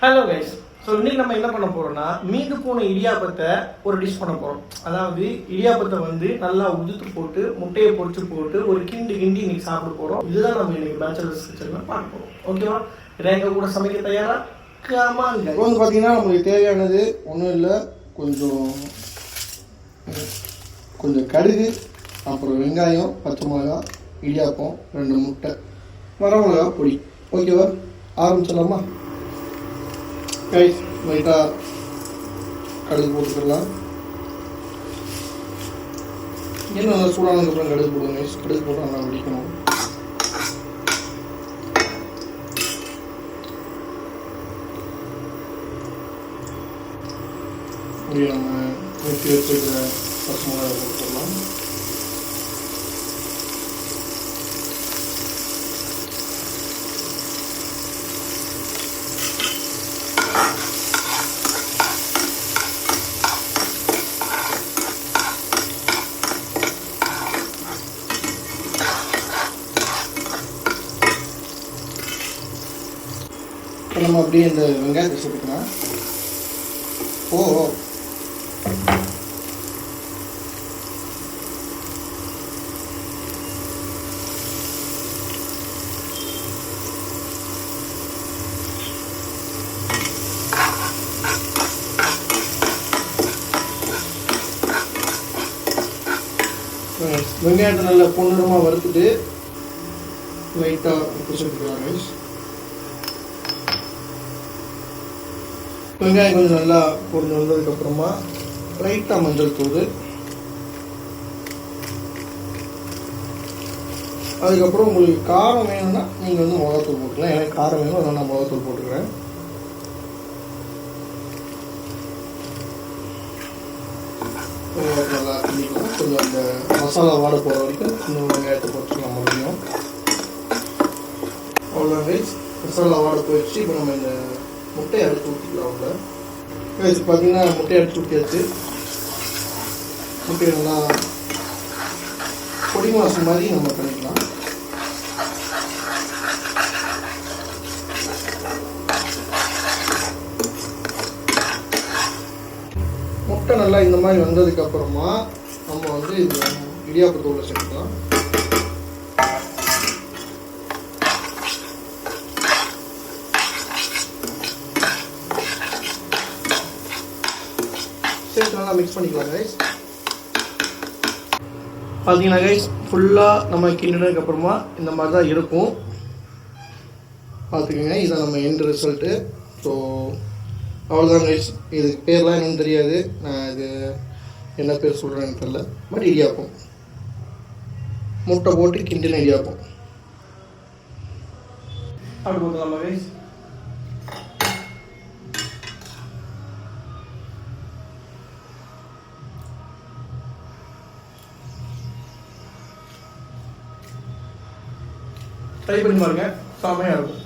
Hello guys. So இன்னைக்கு நம்ம என்ன பண்ண போறோம்னா மீந்து போன இடியாப்பத்தை ஒரு டிஷ் பண்ண போறோம். அதாவது இடியாப்பத்தை வந்து நல்லா உதுத்து போட்டு முட்டையை பொரிச்சு போட்டு ஒரு கிண்டி இன்னைக்கு சாப்பிட போறோம். இதுதான் நம்ம இன்னைக்கு பேச்சுலர்ஸ் கிச்சன்ல பார்க்க போறோம். ஓகேவா? எங்க கூட சமைக்க தயாரா? கமாங்க. இப்போ வந்து பார்த்தீங்கன்னா நம்மளுக்கு தேவையானது ஒன்றும் இல்லை, கொஞ்சம் கடுகு, அப்புறம் வெங்காயம், பச்சை மிளகாய், இடியாப்பம், 2 முட்டை, வரமிளகா பொடி. ஓகேவா? ஆரம்பிச்சிடலாமா? கைஸ் லைட்டாக கடுகு போட்டுக்கலாம். இன்னும் நல்லா சூடானதுக்கப்புறம் கடுகு போடுங்க கைஸ். கடுகு போட்டு நல்லா வெடிக்கணும். இப்படி நம்ம ஊற்றி வச்சுருக்கிற பச்சை மிளகாய் போட்டுக்கலாம். நம்ம அப்படியே இந்த வெங்காயத்தை சேர்த்துக்கலாம். வெங்காயத்தை நல்லா பொன்னிறமாக வறுத்துட்டு லைட்டாக உப்பு சேர்த்துக்கலாம் ரைஸ். வெங்காயம் கொஞ்சம் நல்லா பொரிஞ்சு வந்ததுக்கப்புறமா லைட்டாக மஞ்சள் தூள், அதுக்கப்புறம் உங்களுக்கு காரம் வேணும்னா நீங்கள் வந்து மிளகாத்தூள் போட்டுக்கலாம். எனக்கு காரம் வேணும், அதனால் நான் மிளகாத்தூள் போட்டுக்கிறேன். நல்லா கிண்டிக்கலாம். கொஞ்சம் அந்த மசாலா வாட போகிற வரைக்கும் இன்னும் வெங்காயத்தை போட்டுக்கலாம் மறுபடியும். அவ்வளோதான் ரைஸ், மசாலா வாட போயிடுச்சு. இப்போ நம்ம இந்த முட்டையை அடித்து ஊற்றிக்கலாம். உள்ள ரைஸ் பார்த்தீங்கன்னா முட்டையை அடித்து ஊற்றியாச்சு. முட்டையை நல்லா பொடி மாசம் மாதிரி நம்ம பண்ணிக்கலாம். முட்டை நல்லா இந்த மாதிரி வந்ததுக்கப்புறமா நம்ம வந்து இது இடியாப்பத்தூளை சேர்த்துக்கலாம். சேர்த்து நல்லா மிக்ஸ் பண்ணிக்கலாம் கைஸ். பார்த்தீங்கன்னா கைஸ் ஃபுல்லாக நம்ம கிண்டினதுக்கப்புறமா இந்த மாதிரி தான் இருக்கும். பார்த்துக்கோங்க, இதான் நம்ம எண்ட் ரிசல்ட்டு. ஸோ அவ்வளோதான் கைஸ். இதுக்கு பேர்லாம் என்னன்னு தெரியாது, நான் இது என்ன பேர் சொல்கிறேன்னு தெரியல. பட் இடியாப்பம், முட்டை போட்டு கிண்டின இடியாப்பம். அப்படி போட்டுக்கலாமா கைஸ்? ட்ரை பண்ணி பாருங்க, செமையாக இருக்கும்.